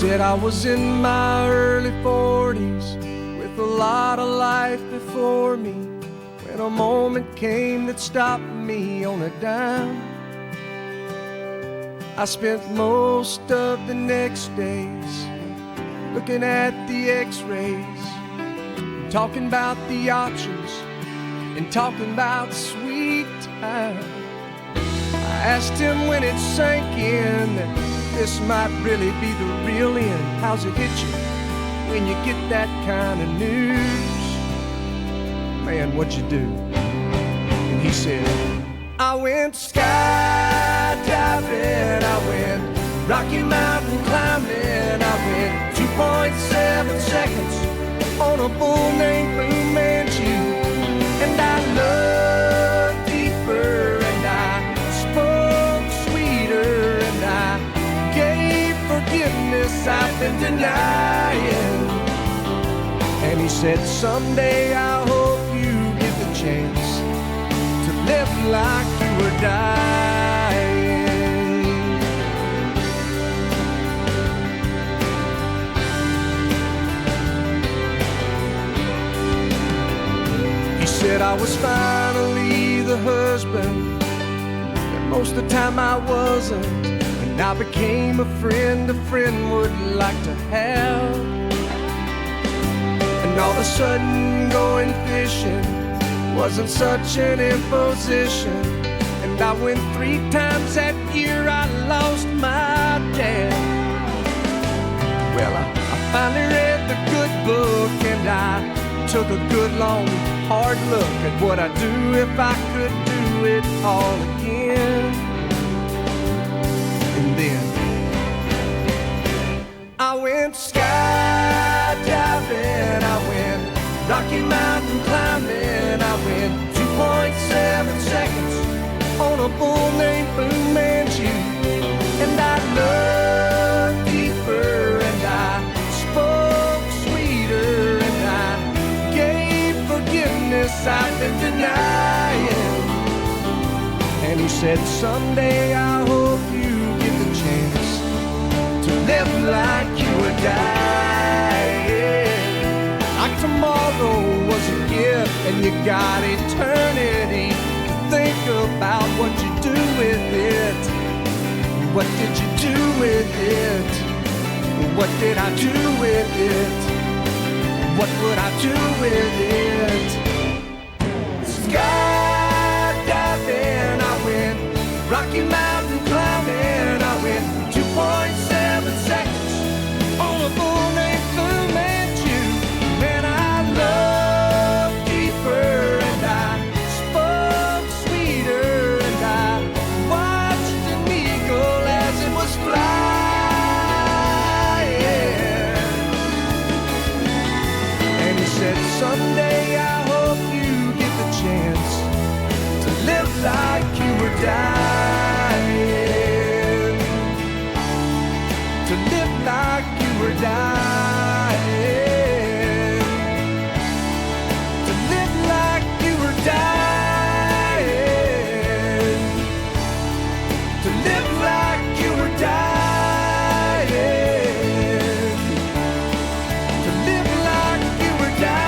said I was in my early 40s with a lot of life before me, when a moment came that stopped me on a dime. I spent most of the next days looking at the x-rays, talking about the options and talking about sweet time. I asked him when it sank in that this might really be the real end. How's it hit you when you get that kind of news? Man, what'd you do? And he said, I went skydiving, I went Rocky Mountain climbing, I went 2.7 seconds on a bull named Blue Manchu, and I looked deeper and I spoke sweeter and I gave forgiveness I've been denying. And he said, someday I hope you get the chance to live like you were dying. He said I was finally the husband that most of the time I wasn't, and I became a friend would like to have. And all of a sudden going fishing wasn't such an imposition, and I went 3 times that year. I lost my dad. Well, I finally read the good book, and I took a good long hard look at what I'd do if I could do it all again. And then I went skydiving, I went Rocky Mountain climbing, I went 2.7 seconds on a bull named Blue Manchu, and I looked deeper and I spoke sweeter and I gave forgiveness I've been denying. And he said, someday I hope you get the chance to live like you were dying. Like tomorrow was a gift and you got eternity to think about what you do with it. What did you do with it? What did I do with it? What would I do with it? Skydiving, I went Rocky Mountain climbing, I went 2.7 seconds on a bull named Blue Manchu. Man, I looked deeper and I spoke sweeter and I watched an eagle as it was flying. And he said, someday I hope you get the chance to live like you were dying. To live like you were dying. To live like you were dying. To live like you were dying. To live like you were dying.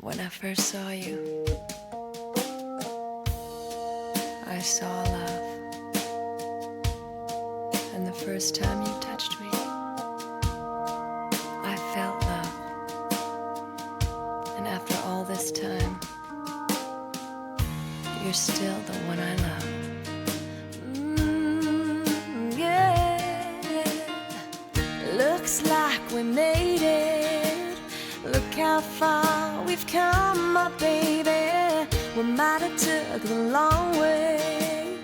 When I first saw you, I saw love. And the first time you touched me, I felt love. And after all this time, you're still the one I love. looks like we made it. Look how far we've come, my baby. We might have took the long way.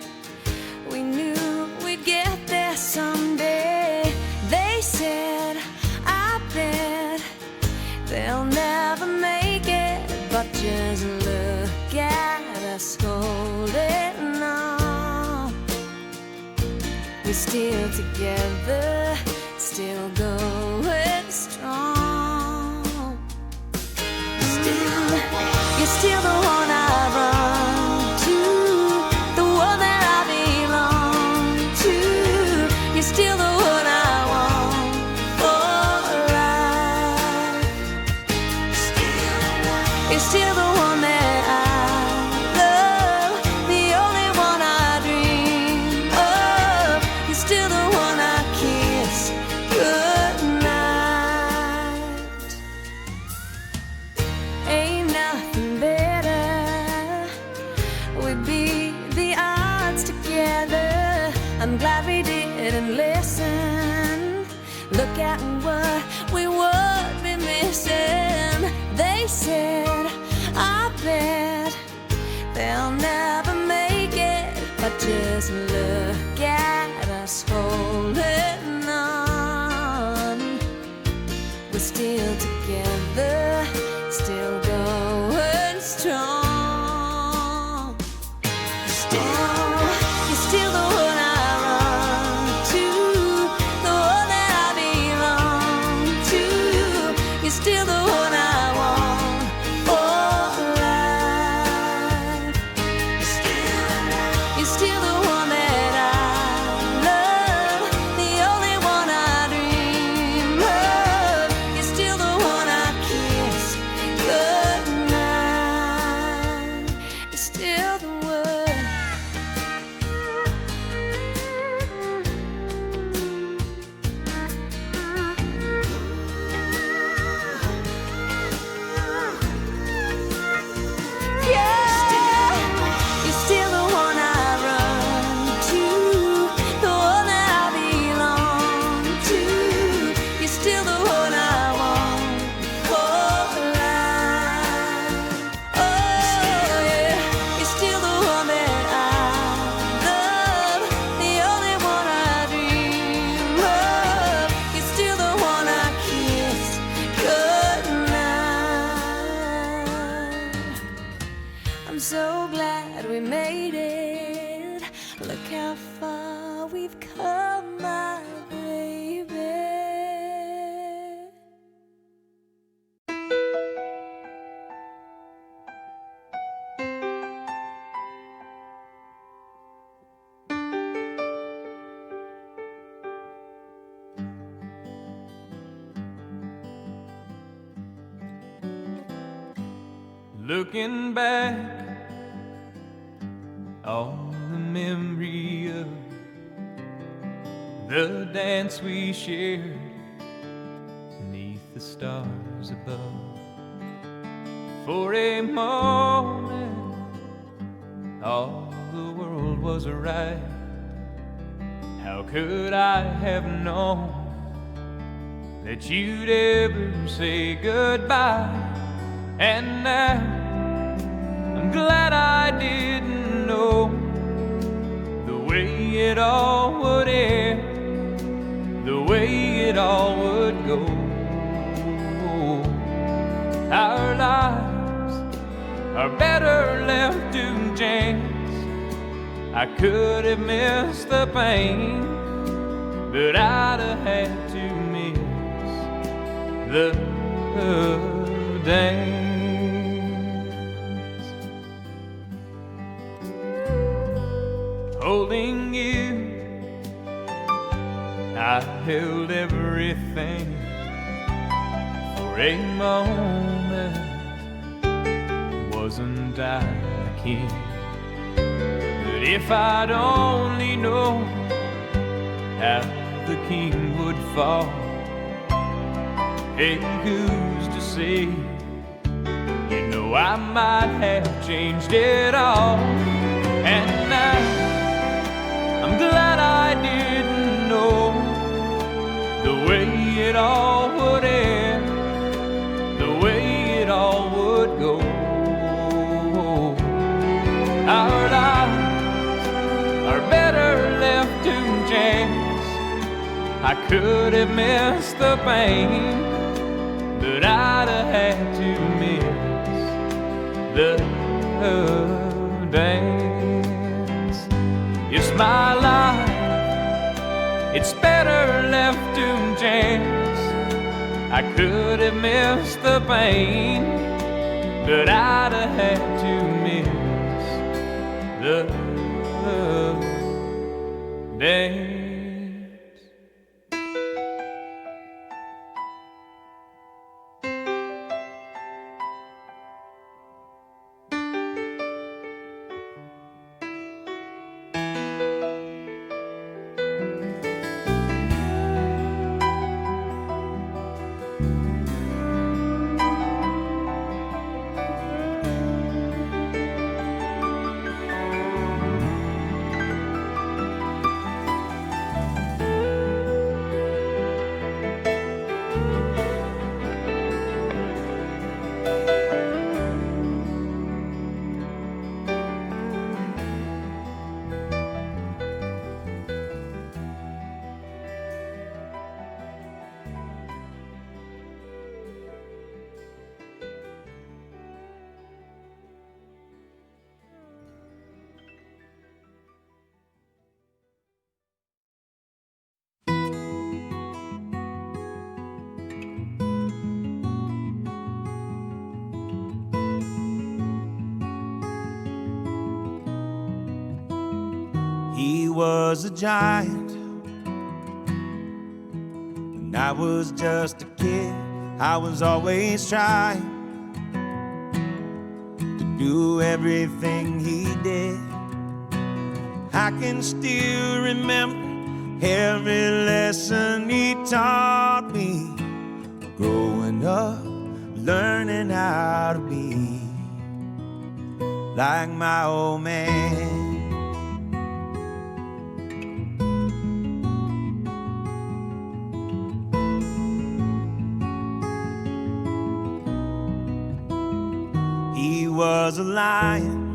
We knew we'd get there someday. They said, I bet they'll never make it, but just look at us holding on. We're still together, still going strong. Still, you're still the one I run to, the one that I belong to. You're still the one I want for life. You're still the one that I love, the only one I dream of. You're still the one I kiss goodnight. Ain't nothing better. We beat the odds together. I'm glad we didn't listen. Look at what we would be missing. They said, I bet they'll never make it, but just look at us holding on. We're still together, still going strong. You're still the one I run to, the one that I belong to. You're still the one I want for life. You're still the one that I love, the only one I dream of. You're still the one I kiss goodnight. You're still the one. Yeah, you're still the one I run to, the one that I belong to. You're still the one I want for life. Oh yeah, you're still the one that I love, the only one I dream of. You're still the one I kiss goodnight. I'm so glad we made it. Look how far we've come, my baby. Looking back on the memory of the dance we shared beneath the stars above. For a moment, all the world was right. How could I have known that you'd ever say goodbye? And now I'm glad I didn't know the way it all would end, the way it all would go. Our lives are better left to chance. I could have missed the pain, but I'd have had to miss the dance. Holding you, I held everything. For a moment, wasn't I the king? But if I'd only known how the king would fall, hey, who's to say? You know I might have changed it all. And now I'm glad I didn't know the way it all would end, the way it all would go. Our lives are better left to chance. I could have missed the pain, but I'd have had to miss the dance. It's my life, it's better left to chance. I could have missed the pain, but I'd have had to miss the dance. He was a giant when I was just a kid. I was always trying to do everything he did. I can still remember every lesson he taught me. Growing up, learning how to be like my old man. He was a lion.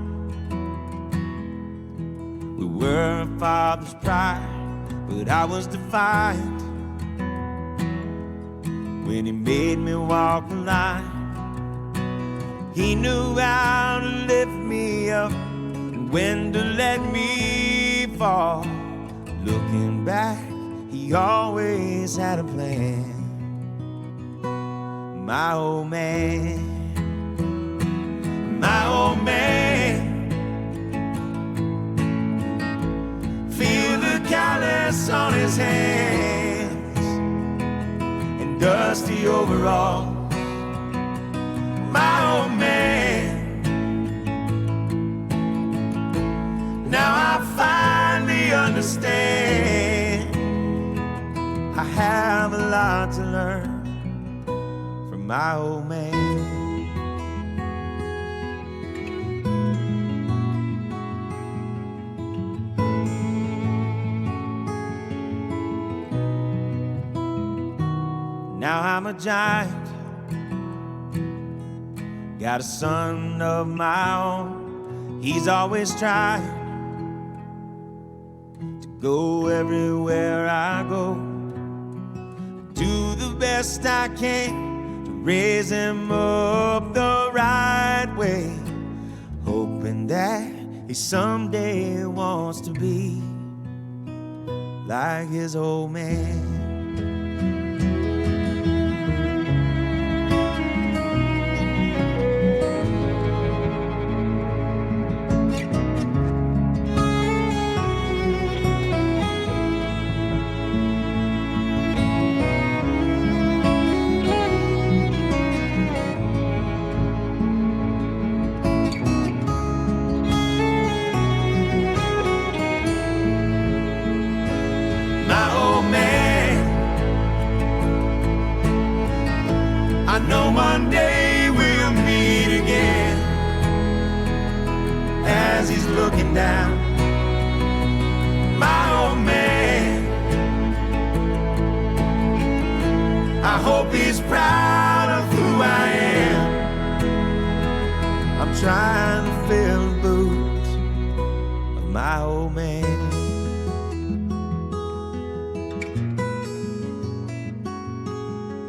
We were a father's pride, but I was defiant when he made me walk the line. He knew how to lift me up and when to let me fall. Looking back, he always had a plan. My old man. My old man, feel the callus on his hands and dusty overalls. My old man, now I finally understand. I have a lot to learn from my old man. Now I'm a giant, got a son of my own. He's always trying to go everywhere I go. Do the best I can to raise him up the right way, hoping that he someday wants to be like his old man. I know one day we'll meet again. As he's looking down, my old man, I hope he's proud of who I am. I'm trying to fill the boots of my old man.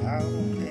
My old man.